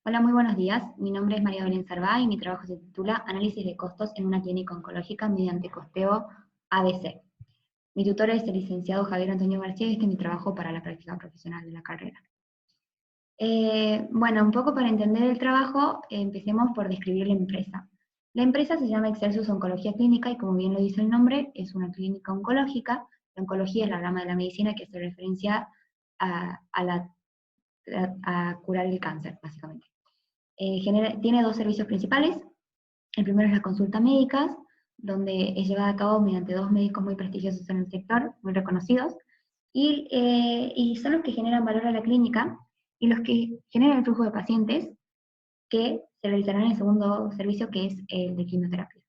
Hola, muy buenos días. Mi nombre es María Belén Sarvá y mi trabajo se titula Análisis de costos en una clínica oncológica mediante costeo ABC. Mi tutor es el licenciado Javier Antonio García y este es mi trabajo para la práctica profesional de la carrera. Bueno, un poco para entender el trabajo, empecemos por describir la empresa. La empresa se llama Excelsus Oncología Clínica y como bien lo dice el nombre, es una clínica oncológica. La oncología es la rama de la medicina que hace referencia a curar el cáncer, básicamente. Tiene dos servicios principales. El primero es la consulta médica, donde es llevada a cabo mediante dos médicos muy prestigiosos en el sector, muy reconocidos, y son los que generan valor a la clínica y los que generan el flujo de pacientes que se realizarán en el segundo servicio, que es el de quimioterapia.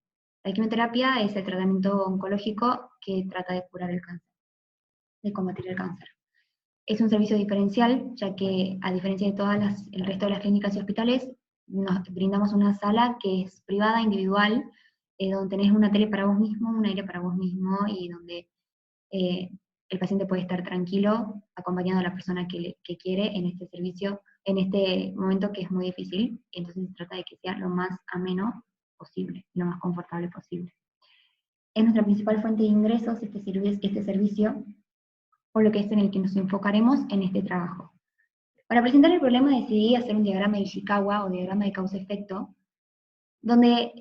La quimioterapia es el tratamiento oncológico que trata de curar el cáncer, de combatir el cáncer. Es un servicio diferencial, ya que a diferencia de el resto de las clínicas y hospitales, nos brindamos una sala que es privada, individual, donde tenés una tele para vos mismo, un aire para vos mismo, y donde el paciente puede estar tranquilo, acompañando a la persona que quiere en este servicio, en este momento que es muy difícil, y entonces se trata de que sea lo más ameno posible, lo más confortable posible. Es nuestra principal fuente de ingresos este servicio, por lo que es en el que nos enfocaremos en este trabajo. Para presentar el problema decidí hacer un diagrama de Ishikawa o diagrama de causa-efecto, donde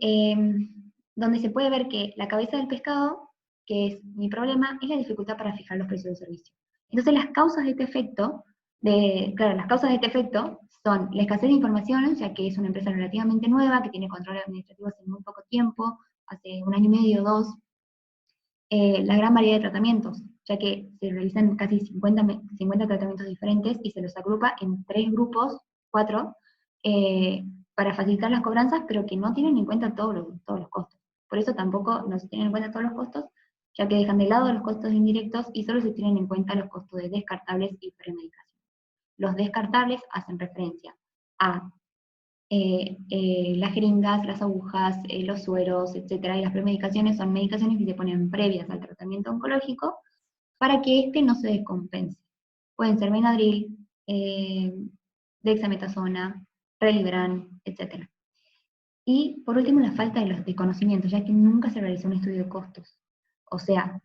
se puede ver que la cabeza del pescado, que es mi problema, es la dificultad para fijar los precios del servicio. Entonces las causas de este efecto, las causas de este efecto son la escasez de información, ya que es una empresa relativamente nueva, que tiene controles administrativos en muy poco tiempo, hace un año y medio, dos, la gran variedad de tratamientos, ya que se realizan casi 50 tratamientos diferentes y se los agrupa en 3 grupos, 4, para facilitar las cobranzas, pero que no tienen en cuenta todos los costos. Por eso tampoco no se tienen en cuenta todos los costos, ya que dejan de lado los costos indirectos y solo se tienen en cuenta los costos de descartables y premedicación. Los descartables hacen referencia a las jeringas, las agujas, los sueros, etcétera, y las premedicaciones son medicaciones que se ponen previas al tratamiento oncológico para que éste no se descompense. Pueden ser Benadryl, dexametasona, Relibran, etcétera. Y por último, la falta de conocimiento, ya que nunca se realizó un estudio de costos. O sea,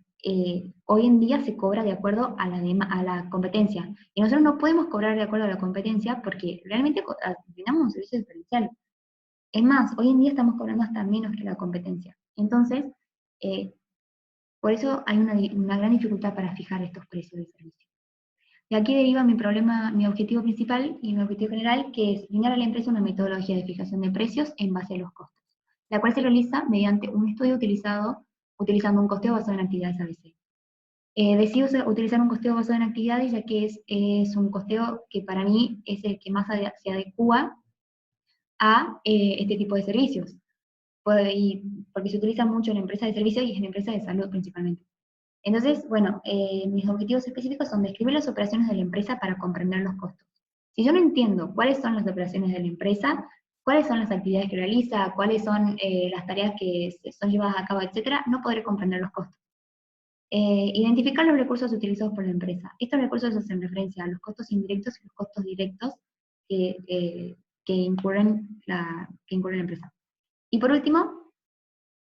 hoy en día se cobra de acuerdo a la competencia. Y nosotros no podemos cobrar de acuerdo a la competencia porque realmente brindamos un servicio diferencial. Es más, hoy en día estamos cobrando hasta menos que la competencia. Entonces, por eso hay una gran dificultad para fijar estos precios de servicio. De aquí deriva mi objetivo principal y mi objetivo general, que es brindar a la empresa una metodología de fijación de precios en base a los costos, la cual se realiza mediante un estudio utilizando un costeo basado en actividades ABC. Decido utilizar un costeo basado en actividades ya que es un costeo que para mí es el que más se adecua a este tipo de servicios, porque se utiliza mucho en empresas de servicios y en empresas de salud principalmente. Entonces, bueno, mis objetivos específicos son describir las operaciones de la empresa para comprender los costos. Si yo no entiendo cuáles son las operaciones de la empresa, cuáles son las actividades que realiza, cuáles son las tareas que son llevadas a cabo, etcétera, no podré comprender los costos. Identificar los recursos utilizados por la empresa. Estos recursos hacen referencia a los costos indirectos y los costos directos que incurren la empresa. Y por último,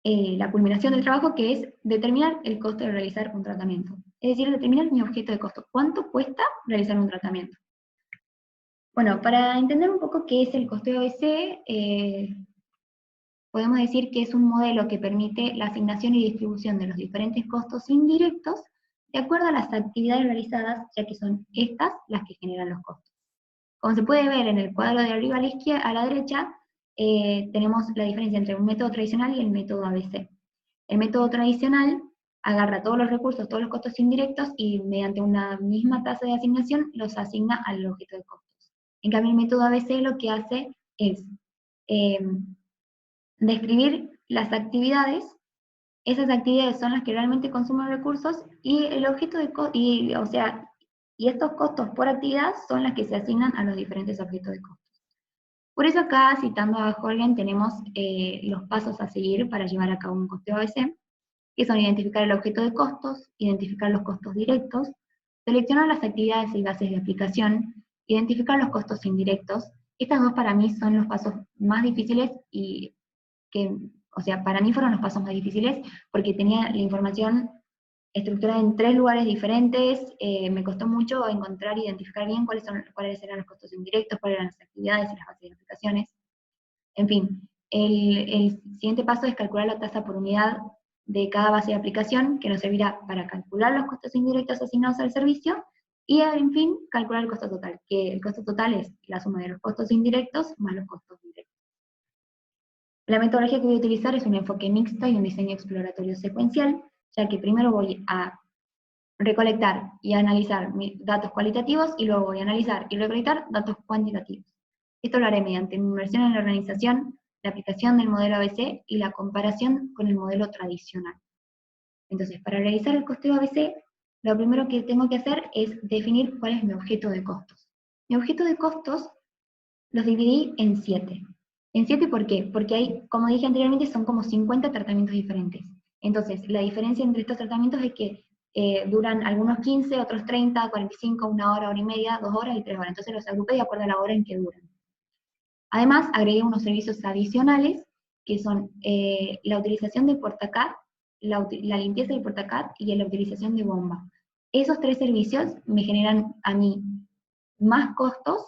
la culminación del trabajo, que es determinar el costo de realizar un tratamiento. Es decir, determinar mi objeto de costo. ¿Cuánto cuesta realizar un tratamiento? Bueno, para entender un poco qué es el costeo ABC, podemos decir que es un modelo que permite la asignación y distribución de los diferentes costos indirectos de acuerdo a las actividades realizadas, ya que son estas las que generan los costos. Como se puede ver en el cuadro de arriba a la izquierda, a la derecha, tenemos la diferencia entre un método tradicional y el método ABC. El método tradicional agarra todos los recursos, todos los costos indirectos y mediante una misma tasa de asignación los asigna al objeto de costos. En cambio, el método ABC lo que hace es describir las actividades. Esas actividades son las que realmente consumen recursos y el objeto de y estos costos por actividad son las que se asignan a los diferentes objetos de costos. Por eso acá, citando a Jorgen, tenemos los pasos a seguir para llevar a cabo un costeo ABC, que son identificar el objeto de costos, identificar los costos directos, seleccionar las actividades y bases de aplicación, identificar los costos indirectos, Estas dos para mí son los pasos más difíciles y que, o sea, para mí fueron los pasos más difíciles porque tenía la información estructurada en 3 lugares diferentes, me costó mucho encontrar e identificar bien cuáles eran los costos indirectos, cuáles eran las actividades y las bases de aplicaciones. En fin, el siguiente paso es calcular la tasa por unidad de cada base de aplicación, que nos servirá para calcular los costos indirectos asignados al servicio, y en fin, calcular el costo total, que el costo total es la suma de los costos indirectos más los costos directos. La metodología que voy a utilizar es un enfoque mixto y un diseño exploratorio secuencial, ya que primero voy a recolectar y analizar datos cualitativos y luego voy a analizar y recolectar datos cuantitativos. Esto lo haré mediante mi inmersión en la organización, la aplicación del modelo ABC y la comparación con el modelo tradicional. Entonces, para realizar el costeo ABC, lo primero que tengo que hacer es definir cuál es mi objeto de costos. Mi objeto de costos los dividí en 7. ¿En 7 por qué? Porque hay, como dije anteriormente, son como 50 tratamientos diferentes. Entonces, la diferencia entre estos tratamientos es que duran algunos 15, otros 30, 45, 1 hora, hora y media, 2 horas y 3 horas. Entonces los agrupé de acuerdo a la hora en que duran. Además, agregué unos servicios adicionales, que son la utilización de portacat, la limpieza del portacat y la utilización de bomba. Esos 3 servicios me generan a mí más costos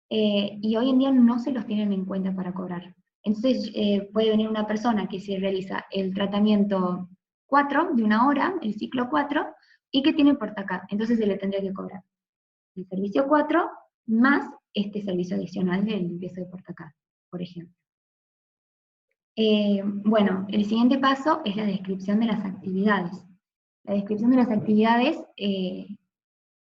y hoy en día no se los tienen en cuenta para cobrar. Entonces puede venir una persona que se realiza el tratamiento 4 de 1 hora, el ciclo 4, y que tiene portacat, entonces se le tendría que cobrar el servicio 4 más este servicio adicional de limpieza de portacat, por ejemplo. Bueno, el siguiente paso es la descripción de las actividades. La descripción de las actividades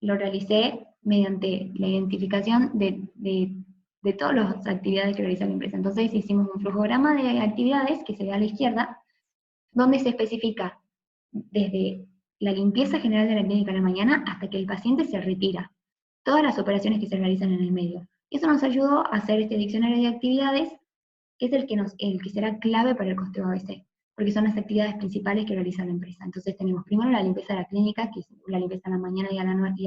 lo realicé mediante la identificación de todas las actividades que realiza la empresa. Entonces hicimos un flujograma de actividades que se ve a la izquierda, donde se especifica desde la limpieza general de la clínica a la mañana hasta que el paciente se retira. Todas las operaciones que se realizan en el medio. Eso nos ayudó a hacer este diccionario de actividades, que es el que será clave para el costeo ABC, porque son las actividades principales que realiza la empresa. Entonces tenemos primero la limpieza de la clínica, que es la limpieza a la mañana y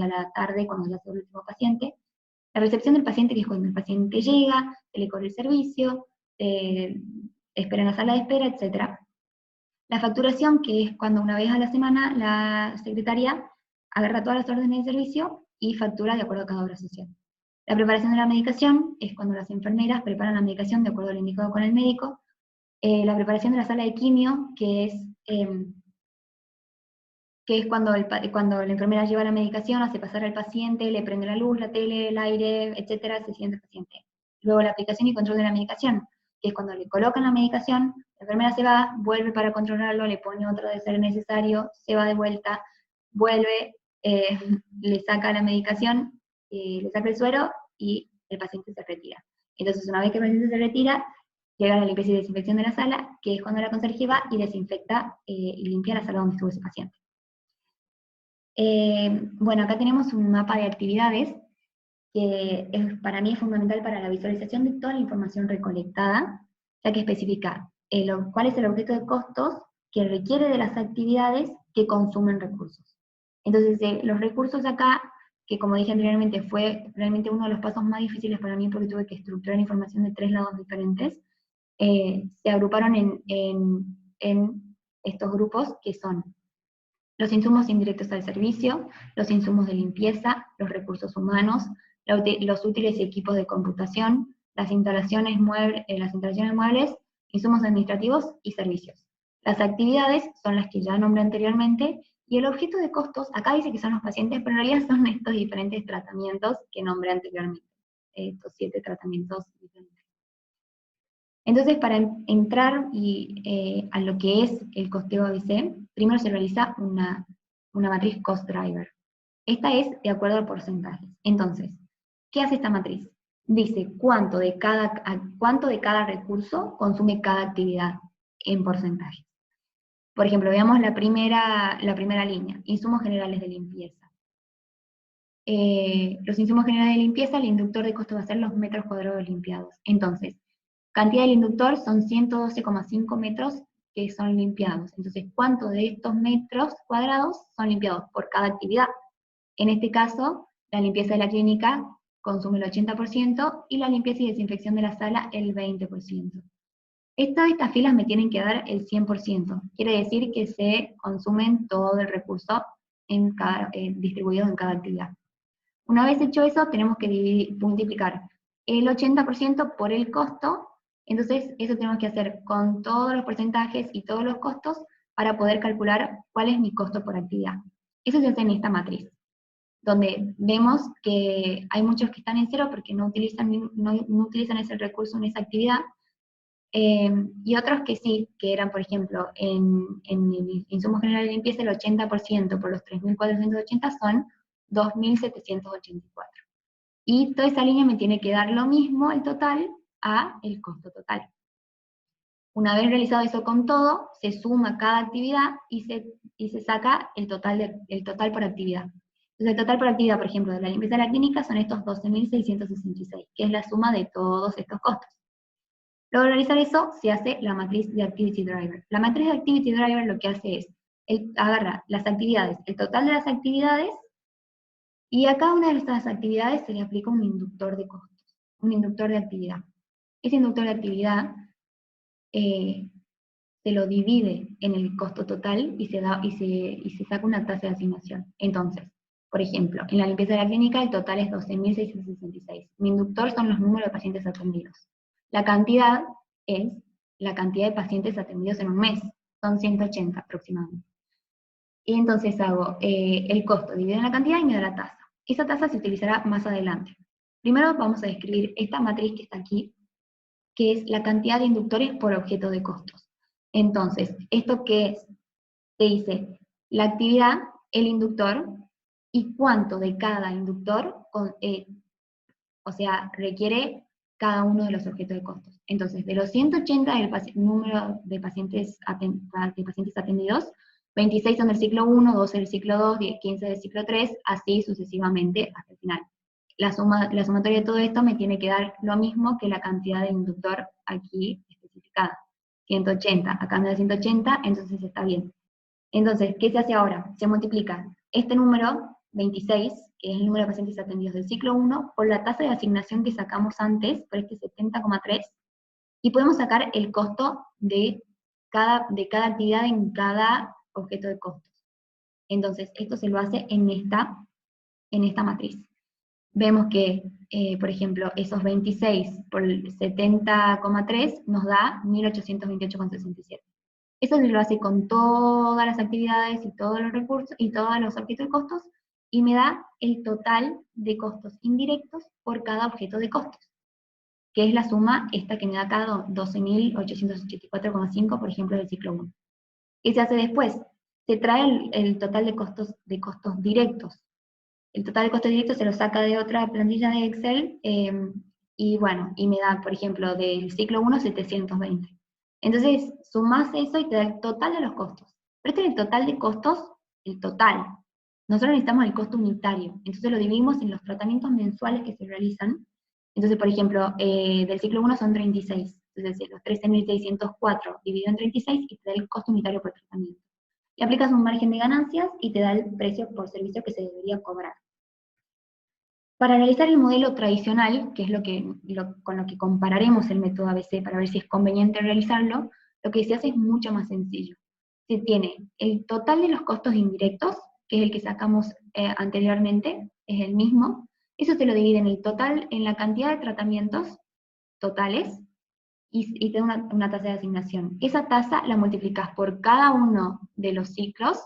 a la tarde, cuando ya sea el último paciente. La recepción del paciente, que es cuando el paciente llega, se le corre el servicio, espera en la sala de espera, etc. La facturación, que es cuando una vez a la semana la secretaria agarra todas las órdenes de servicio y factura de acuerdo a cada obra social. La preparación de la medicación es cuando las enfermeras preparan la medicación de acuerdo al indicado con el médico. La preparación de la sala de quimio, que es cuando la enfermera lleva la medicación, hace pasar al paciente, le prende la luz, la tele, el aire, etcétera, se siente el paciente. Luego la aplicación y control de la medicación, que es cuando le colocan la medicación, la enfermera se va, vuelve para controlarlo, le pone otra de ser necesario, se va de vuelta, vuelve, le saca la medicación, le saca el suero y el paciente se retira. Entonces, una vez que el paciente se retira, llega la limpieza y desinfección de la sala, que es cuando la conserje va y desinfecta y limpia la sala donde estuvo ese paciente. Bueno, acá tenemos un mapa de actividades que para mí es fundamental para la visualización de toda la información recolectada, ya que especifica cuál es el objeto de costos que requiere de las actividades que consumen recursos. Entonces, los recursos acá, que como dije anteriormente, fue realmente uno de los pasos más difíciles para mí porque tuve que estructurar información de 3 lados diferentes, se agruparon en estos grupos que son los insumos indirectos al servicio, los insumos de limpieza, los recursos humanos, los útiles y equipos de computación, las instalaciones muebles, insumos administrativos y servicios. Las actividades son las que ya nombré anteriormente, y el objeto de costos, acá dice que son los pacientes, pero en realidad son estos diferentes tratamientos que nombré anteriormente, estos 7 tratamientos diferentes. Entonces, para entrar a lo que es el costeo ABC, primero se realiza una matriz cost driver. Esta es de acuerdo a porcentajes. Entonces, ¿qué hace esta matriz? Dice cuánto de cada recurso consume cada actividad en porcentajes. Por ejemplo, veamos la primera línea, insumos generales de limpieza. Los insumos generales de limpieza, el inductor de costo va a ser los metros cuadrados limpiados. Entonces, cantidad del inductor son 112,5 metros que son limpiados. Entonces, ¿cuánto de estos metros cuadrados son limpiados por cada actividad? En este caso, la limpieza de la clínica consume el 80% y la limpieza y desinfección de la sala el 20%. Todas estas filas me tienen que dar el 100%. Quiere decir que se consumen todo el recurso distribuido en cada actividad. Una vez hecho eso, tenemos que multiplicar el 80% por el costo. Entonces, eso tenemos que hacer con todos los porcentajes y todos los costos para poder calcular cuál es mi costo por actividad. Eso se hace en esta matriz, donde vemos que hay muchos que están en cero porque no utilizan ese recurso en esa actividad, y otros que sí, que eran, por ejemplo, en el insumo general de limpieza, el 80% por los 3.480 son 2.784. Y toda esa línea me tiene que dar lo mismo, el total, a el costo total. Una vez realizado eso con todo, se suma cada actividad y se saca el total por actividad. Entonces el total por actividad, por ejemplo, de la limpieza de la clínica son estos 12.666, que es la suma de todos estos costos. Luego de realizar eso, se hace la matriz de Activity Driver. La matriz de Activity Driver lo que hace es, agarra las actividades, el total de las actividades, y a cada una de estas actividades se le aplica un inductor de costos, un inductor de actividad. Ese inductor de actividad se lo divide en el costo total y se saca una tasa de asignación. Entonces, por ejemplo, en la limpieza de la clínica el total es 12.666. Mi inductor son los números de pacientes atendidos. La cantidad es la cantidad de pacientes atendidos en un mes, son 180 aproximadamente. Y entonces hago el costo dividido en la cantidad y me da la tasa. Esa tasa se utilizará más adelante. Primero vamos a describir esta matriz que está aquí, que es la cantidad de inductores por objeto de costos. Entonces, ¿esto qué es? Te dice la actividad, el inductor, y cuánto de cada inductor, o sea, requiere cada uno de los objetos de costos. Entonces, de los 180 del número de pacientes atendidos, 26 son del ciclo 1, 12 del ciclo 2, 15 del ciclo 3, así sucesivamente hasta el final. La sumatoria de todo esto me tiene que dar lo mismo que la cantidad de inductor aquí especificada. 180, acá me da 180, entonces está bien. Entonces, ¿qué se hace ahora? Se multiplica este número, 26, que es el número de pacientes atendidos del ciclo 1, por la tasa de asignación que sacamos antes, por este 70,3, y podemos sacar el costo de cada actividad en cada objeto de costos. Entonces, esto se lo hace en esta matriz. Vemos que, por ejemplo, esos 26 por el 70,3 nos da 1.828,67. Eso se lo hace con todas las actividades y todos los recursos y todos los objetos de costos, y me da el total de costos indirectos por cada objeto de costos, que es la suma esta que me da cada 12.884,5, por ejemplo, del ciclo 1. ¿Qué se hace después? Se trae el total de costos directos. El total de costos directos se lo saca de otra plantilla de Excel, y bueno, y me da, por ejemplo, del ciclo 1, 720. Entonces, sumás eso y te da el total de los costos. Pero este es el total de costos, el total. Nosotros necesitamos el costo unitario, entonces lo dividimos en los tratamientos mensuales que se realizan. Entonces, por ejemplo, del ciclo 1 son 36, entonces los 13.604 dividido en 36 y te da el costo unitario por tratamiento. Le aplicas un margen de ganancias y te da el precio por servicio que se debería cobrar. Para analizar el modelo tradicional, que es con lo que compararemos el método ABC para ver si es conveniente realizarlo, lo que se hace es mucho más sencillo. Se tiene el total de los costos indirectos, que es el que sacamos anteriormente, es el mismo. Eso se lo divide en el total, en la cantidad de tratamientos totales, y te da una tasa de asignación. Esa tasa la multiplicas por cada uno de los ciclos,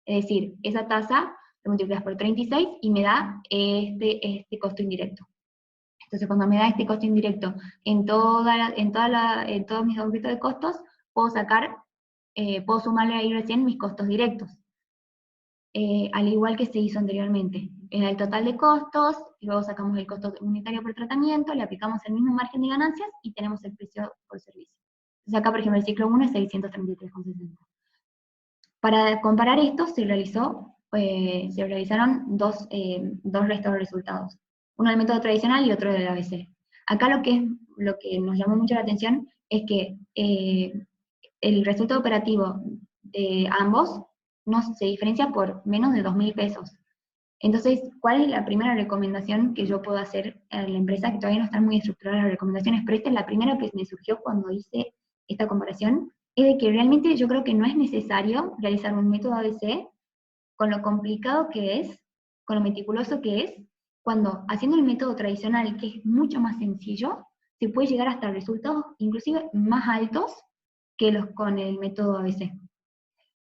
es decir, esa tasa lo multiplicas por 36 y me da este costo indirecto. Entonces, cuando me da este costo indirecto en todos mis objetos de costos, puedo sumarle ahí recién mis costos directos. Al igual que se hizo anteriormente. En el total de costos, luego sacamos el costo unitario por tratamiento, le aplicamos el mismo margen de ganancias y tenemos el precio por servicio. Entonces acá, por ejemplo, el ciclo 1 es 633,60. Para comparar esto, se realizaron dos restos de resultados. Uno del método tradicional y otro del ABC. Acá lo que nos llamó mucho la atención es que el resultado operativo de ambos se diferencia por menos de 2.000 pesos. Entonces, ¿cuál es la primera recomendación que yo puedo hacer a la empresa? Que todavía no están muy estructuradas las recomendaciones, pero esta es la primera que me surgió cuando hice esta comparación, es de que realmente yo creo que no es necesario realizar un método ABC con lo complicado que es, con lo meticuloso que es, cuando haciendo el método tradicional, que es mucho más sencillo, se puede llegar hasta resultados inclusive más altos que los con el método ABC.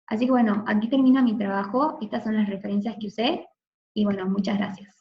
Así que bueno, aquí termina mi trabajo, estas son las referencias que usé, y bueno, muchas gracias.